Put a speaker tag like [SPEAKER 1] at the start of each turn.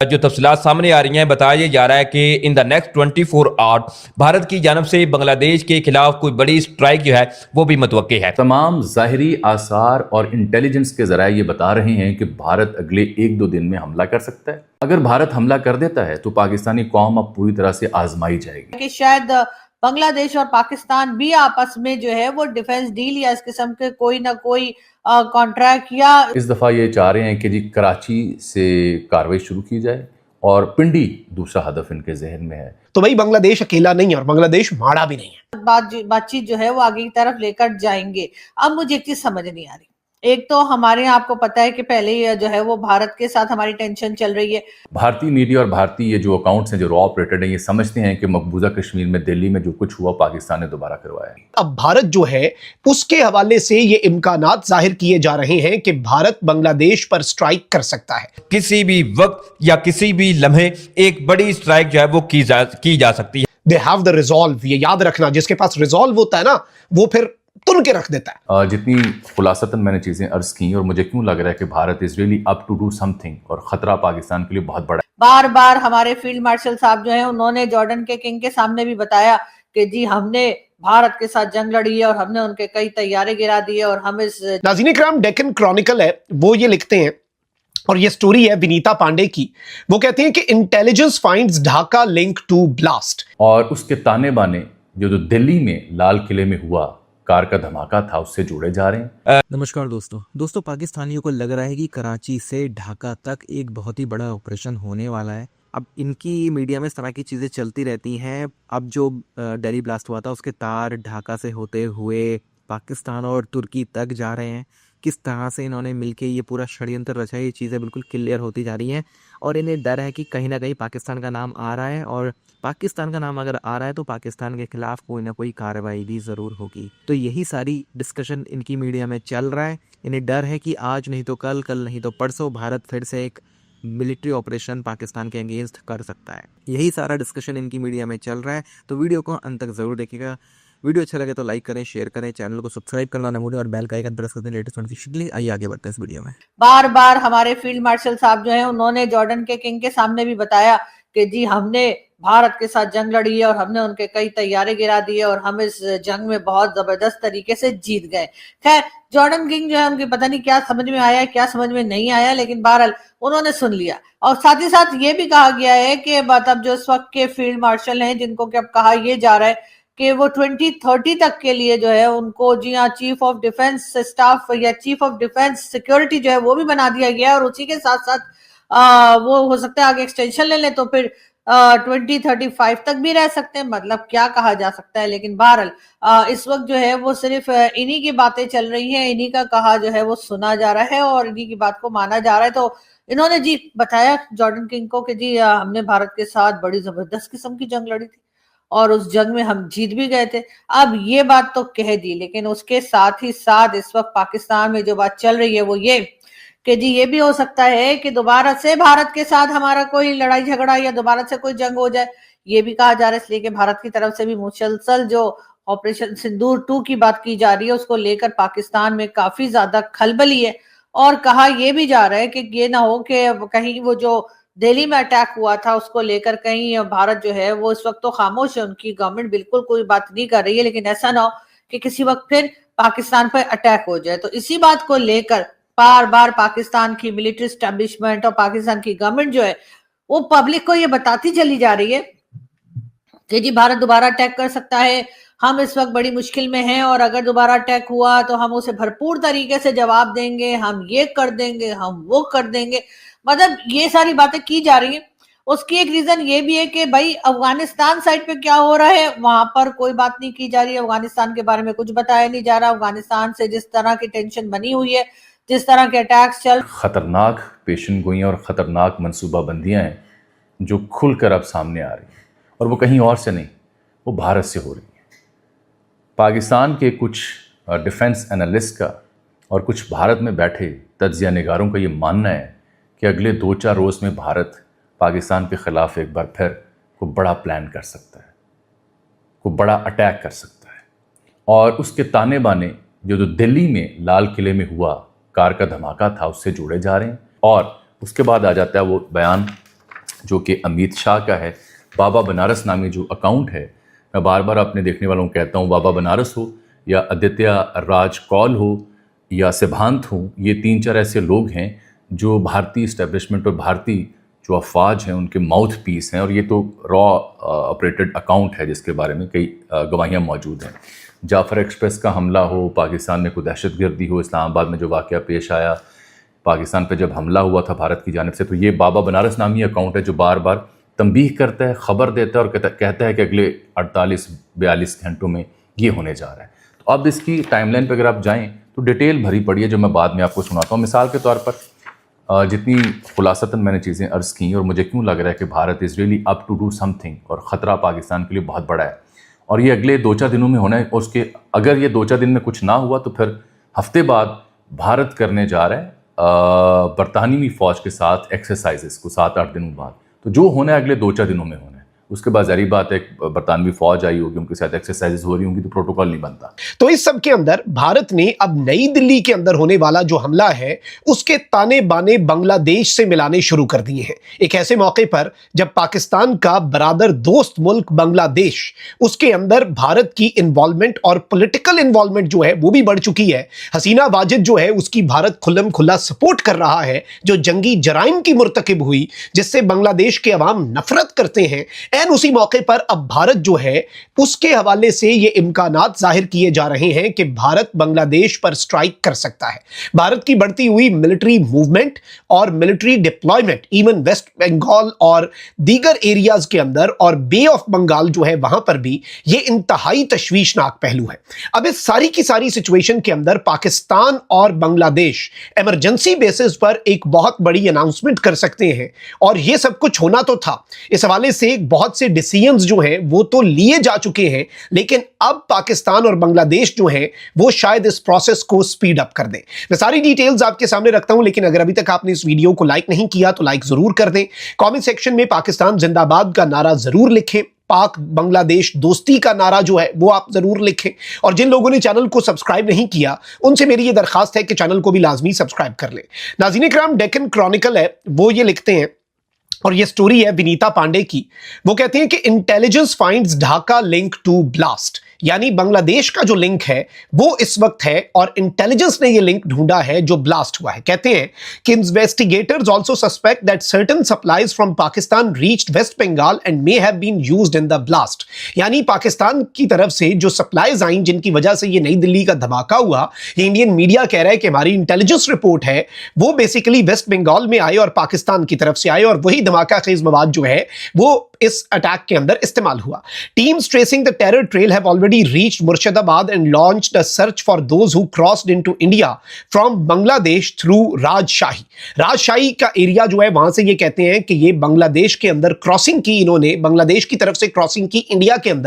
[SPEAKER 1] जो तफसीलात सामने आ रही हैं, बताया जा रहा है कि in the next 24 hour Bharat की जानब से बांग्लादेश के खिलाफ कोई बड़ी स्ट्राइक जो है वो भी मुतवक्के है।
[SPEAKER 2] तमाम ज़ाहिरी आसार और इंटेलिजेंस के जराए ये बता रहे हैं कि भारत अगले 1-2 दिन में हमला कर सकता है। अगर भारत हमला कर देता है तो पाकिस्तानी कौम अब पूरी तरह से आजमाई जाएगी
[SPEAKER 3] कि शायद बांग्लादेश और पाकिस्तान भी आपस में जो है वो डिफेंस डील या इस किस्म के कोई ना कोई कॉन्ट्रैक्ट या
[SPEAKER 2] इस दफ़ा ये चाह रहे हैं कि जी कराची से कार्रवाई शुरू की जाए और पिंडी दूसरा हदफ इनके जहन में है।
[SPEAKER 4] तो भाई बांग्लादेश अकेला नहीं है और बांग्लादेश माड़ा भी नहीं है।
[SPEAKER 3] बातचीत जो है वो आगे की तरफ लेकर जाएंगे। अब मुझे एक चीज समझ नहीं आ रही, एक तो हमारे यहाँ आपको पता है कि पहले ही जो है वो भारत के साथ हमारी टेंशन चल रही है।
[SPEAKER 2] भारतीय मीडिया और भारतीय जो अकाउंट्स हैं जो रॉ ऑपरेटेड हैं ये समझते हैं कि मकबूजा कश्मीर में दिल्ली में जो कुछ हुआ पाकिस्तान ने दोबारा करवाया।
[SPEAKER 4] अब भारत जो है उसके हवाले से ये इम्कानात जाहिर किए जा रहे हैं कि भारत बांग्लादेश पर स्ट्राइक कर सकता है।
[SPEAKER 1] किसी भी वक्त या किसी भी लम्हे एक बड़ी स्ट्राइक जो है वो की जा सकती है।
[SPEAKER 4] दे हैव द रिजॉल्व, ये याद रखना, जिसके पास रिजॉल्व होता है ना वो फिर तुन के रख देता है।
[SPEAKER 2] जितनी खुलासतन मैंने चीजें अर्ज की और मुझे क्यों लग रहा है कि Bharat is really up to do something और खतरा पाकिस्तान के लिए बहुत बड़ा है।
[SPEAKER 3] बार बार हमारे फील्ड मार्शल साहब जो है उन्होंने जॉर्डन के किंग के सामने भी बताया कि जी हमने भारत के साथ जंग लड़ी है और हमने उनके कई तैयारे गिरा दिए और हम इस
[SPEAKER 4] नाज़रीन इकराम, डेक्कन क्रॉनिकल है वो ये लिखते हैं और ये स्टोरी है विनीता पांडे की। वो कहते हैं कि intelligence finds Dhaka link to blast,
[SPEAKER 2] और उसके ताने बाने जो दिल्ली में लाल किले में हुआ कार का धमाका था उससे जुड़े जा रहे हैं।
[SPEAKER 5] नमस्कार दोस्तों, पाकिस्तानियों को लग रहा है कि कराची से ढाका तक एक बहुत ही बड़ा ऑपरेशन होने वाला है। अब इनकी मीडिया में इस तरह की चीज़ें चलती रहती हैं। अब जो दिल्ली ब्लास्ट हुआ था उसके तार ढाका से होते हुए पाकिस्तान और तुर्की तक जा रहे हैं। किस तरह से इन्होंने मिलके ये पूरा षड्यंत्र रचा है, ये चीज़ें बिल्कुल क्लियर होती जा रही हैं और इन्हें डर है कि कहीं ना कहीं पाकिस्तान का नाम आ रहा है और पाकिस्तान का नाम अगर आ रहा है तो पाकिस्तान के खिलाफ कोई ना कोई कार्रवाई भी ज़रूर होगी। तो यही सारी डिस्कशन इनकी मीडिया में चल रहा है। इन्हें डर है कि आज नहीं तो कल, कल नहीं तो परसों भारत फिर से एक मिलिट्री ऑपरेशन पाकिस्तान के अगेंस्ट कर सकता है। यही सारा डिस्कशन इनकी मीडिया में चल रहा है। तो वीडियो को अंत तक ज़रूर देखिएगा। वीडियो अच्छा लगे तो लाइक करें, शेयर करें, चैनल को सब्सक्राइब करना ना भूलें और बेल का आइकन प्रेस कर दें लेटेस्ट नोटिफिकेशन के लिए। आइए आगे बढ़ते हैं इस वीडियो में।
[SPEAKER 3] बार बार हमारे फील्ड मार्शल साहब जो है उन्होंने जॉर्डन के किंग के सामने भी बताया कि जी हमने भारत के साथ जंग लड़ी है और हमने उनके कई तैयारे गिरा दिए और हम इस जंग में बहुत जबरदस्त तरीके से जीत गए। खैर, जॉर्डन किंग जो है उनकी पता नहीं क्या समझ में आया क्या समझ में नहीं आया, लेकिन बहरहाल उन्होंने सुन लिया। और साथ ही साथ ये भी कहा गया है कि मतलब जो इस वक्त के फील्ड मार्शल हैं जिनको कि अब कहा यह जा रहा है कि वो 2030 तक के लिए जो है उनको जी हाँ चीफ ऑफ डिफेंस स्टाफ या चीफ ऑफ डिफेंस सिक्योरिटी जो है वो भी बना दिया गया है और उसी के साथ साथ वो हो सकता है आगे एक्सटेंशन ले लें तो फिर 2035 तक भी रह सकते हैं। मतलब क्या कहा जा सकता है, लेकिन बहरहाल इस वक्त जो है वो सिर्फ इन्हीं की बातें चल रही हैं, इन्हीं का कहा जो है वो सुना जा रहा है और इन्हीं की बात को माना जा रहा है। तो इन्होंने जी बताया जॉर्डन किंग को कि जी हमने भारत के साथ बड़ी जबरदस्त किस्म की जंग लड़ी थी और उस जंग में हम जीत भी गए थे। अब ये बात तो कह दी, लेकिन उसके साथ ही साथ इस वक्त पाकिस्तान में जो बात चल रही है वो ये कि जी ये भी हो सकता है कि दोबारा से भारत के साथ हमारा कोई लड़ाई झगड़ा या दोबारा से कोई जंग हो जाए। ये भी कहा जा रहा है, इसलिए कि भारत की तरफ से भी मुसलसल जो ऑपरेशन सिंदूर 2 की बात की जा रही है उसको लेकर पाकिस्तान में काफी ज्यादा खलबली है। और कहा यह भी जा रहा है कि ये ना हो कि कहीं वो जो दिल्ली में अटैक हुआ था उसको लेकर कहीं भारत जो है वो इस वक्त तो खामोश है, उनकी गवर्नमेंट बिल्कुल कोई बात नहीं कर रही है, लेकिन ऐसा ना हो कि किसी वक्त फिर पाकिस्तान पर अटैक हो जाए। तो इसी बात को लेकर बार बार पाकिस्तान की मिलिट्री एस्टेब्लिशमेंट और पाकिस्तान की गवर्नमेंट जो है वो पब्लिक को ये बताती चली जा रही है कि जी भारत दोबारा अटैक कर सकता है, हम इस वक्त बड़ी मुश्किल में हैं और अगर दोबारा अटैक हुआ तो हम उसे भरपूर तरीके से जवाब देंगे, हम ये कर देंगे, हम वो कर देंगे। मतलब ये सारी बातें की जा रही हैं। उसकी एक रीजन ये भी है कि भाई अफगानिस्तान साइड पे क्या हो रहा है वहां पर कोई बात नहीं की जा रही है, अफगानिस्तान के बारे में कुछ बताया नहीं जा रहा। अफगानिस्तान से जिस तरह की टेंशन बनी हुई है, जिस तरह के अटैक्स चल,
[SPEAKER 2] खतरनाक पेशन गोइयां और खतरनाक मनसूबाबंदियां हैं जो खुलकर अब सामने आ रही हैं और वो कहीं और से नहीं, वो भारत से हो रही है। पाकिस्तान के कुछ डिफेंस एनालिस्ट का और कुछ भारत में बैठे तज्जिया निगारों का ये मानना है कि अगले 2-4 रोज़ में भारत पाकिस्तान के ख़िलाफ़ एक बार फिर कोई बड़ा प्लान कर सकता है, कोई बड़ा अटैक कर सकता है। और उसके ताने बाने जो दिल्ली में लाल किले में हुआ कार का धमाका था उससे जुड़े जा रहे हैं। और उसके बाद आ जाता है वो बयान जो कि अमित शाह का है। बाबा बनारस नामी जो अकाउंट है, मैं बार बार अपने देखने वालों को कहता हूँ, बाबा बनारस हो या आदित्य राज कौल हो या सिद्धांत हो, ये 3-4 ऐसे लोग हैं जो भारतीय इस्टेब्लिशमेंट और भारतीय जो अफवाज हैं उनके माउथ पीस हैं। और ये तो रॉ ऑपरेटेड अकाउंट है जिसके बारे में कई गवाहियाँ मौजूद हैं। जाफर एक्सप्रेस का हमला हो, पाकिस्तान में कोई दहशतगर्दी हो, इस्लामाबाद में जो वाक़या पेश आया, पाकिस्तान पे जब हमला हुआ था भारत की जानिब से, तो ये बाबा बनारस नामी अकाउंट है जो बार बार तंबीह करता है, ख़बर देता है और कहता है कि अगले 48-42 घंटों में ये होने जा रहा है। तो अब इसकी टाइमलाइन पर अगर आप जाएँ तो डिटेल भरी पड़ी है जो मैं बाद में आपको सुनाता हूँ। मिसाल के तौर पर जितनी खुलासतन मैंने चीज़ें अर्ज़ की और मुझे क्यों लग रहा है कि Bharat is really up to do something और ख़तरा पाकिस्तान के लिए बहुत बड़ा है और ये अगले 2-4 दिनों में होना है। और उसके अगर ये 2-4 दिन में कुछ ना हुआ तो फिर हफ्ते बाद भारत करने जा रहा है बरतानवी फ़ौज के साथ एक्सरसाइजेस को 7-8 दिनों बाद। तो जो होना है अगले 2-4 दिनों में होना है। उसके बाद जारी बात है बरतानवी फौज आई होगी, उनके साथ एक्सरसाइजेस हो रही होंगी, तो प्रोटोकॉल नहीं बनता।
[SPEAKER 4] तो इस सब के अंदर भारत ने अब नई दिल्ली के अंदर होने वाला जो हमला है उसके ताने बाने बांग्लादेश से मिलाने शुरू कर दिए हैं। एक ऐसे मौके पर जब पाकिस्तान का बरादर दोस्त मुल्क बांग्लादेश, उसके अंदर भारत की इन्वॉल्वमेंट और पॉलिटिकल इन्वॉल्वमेंट जो है वो भी बढ़ चुकी है। हसीना वाजिद जो है उसकी भारत खुल्लम खुल्ला सपोर्ट कर रहा है, जो जंगी जराइम की मुर्तकिब हुई जिससे बांग्लादेश के अवाम नफरत करते हैं। एंड उसी मौके पर अब भारत जो है उसके हवाले से ये इम्कानात जाहिर किए जा रहे हैं कि भारत बांग्लादेश पर स्ट्राइक कर सकता है। भारत की बढ़ती हुई मिलिट्री मूवमेंट और military deployment even West Bengal और दीगर एरियाज के अंदर और बे ऑफ बंगाल जो है वहां पर भी ये इंतहाई तशवीशनाक पहलू है। अब इस सारी की सारी सिचुएशन के अंदर पाकिस्तान और बांग्लादेश इमरजेंसी बेसिस पर एक बहुत बड़ी अनाउंसमेंट कर सकते हैं और ये सब कुछ होना तो था। इस हवाले से बहुत से डिसीजंस जो हैं वो तो लिए जा चुके हैं, लेकिन अब पाकिस्तान और बांग्लादेश जो हैं वो शायद इस प्रोसेस को स्पीड अप कर दें। मैं सारी डिटेल्स आपके सामने रखता हूं, लेकिन अगर अभी तक आपने इस वीडियो को लाइक नहीं किया तो लाइक जरूर कर दें। कमेंट सेक्शन में पाकिस्तान जिंदाबाद का नारा जरूर लिखें, पाक बांग्लादेश दोस्ती का नारा जो है वो आप जरूर लिखें। और जिन लोगों ने चैनल को सब्सक्राइब नहीं किया उनसे मेरी ये दरखास्त है कि चैनल को भी लाजमी सब्सक्राइब कर लें। नाज़रीन इकराम, डेक्कन क्रॉनिकल है वो ये लिखते हैं और ये स्टोरी है विनीता पांडे की। वो कहते हैं कि intelligence finds Dhaka link to blast, यानी बांग्लादेश का जो लिंक है वो इस वक्त है और इंटेलिजेंस ने ये लिंक ढूंढा है जो ब्लास्ट हुआ है। कहते हैं कि investigators also suspect that certain supplies from Pakistan reached West Bengal and may have been used in the blast. यानी पाकिस्तान की तरफ से जो सप्लाईज आई जिनकी वजह से ये नई दिल्ली का धमाका हुआ, ये इंडियन मीडिया कह रहा है कि हमारी इंटेलिजेंस रिपोर्ट है वो बेसिकली वेस्ट बंगाल में आए और पाकिस्तान की तरफ से आए और वही धमाका खेज मवाद जो है वो इस अटैक के अंदर इस्तेमाल हुआ। Teams tracing the terror trail have already reached Murshidabad and launched a search for those who crossed into India from Bangladesh through राजशाही। राजशाही का एरिया जो है वहां से ये कहते हैं कि ये बांग्लादेश के अंदर क्रॉसिंग की, इन्होंने बांग्लादेश की तरफ से क्रॉसिंग की इंडिया के अंदर।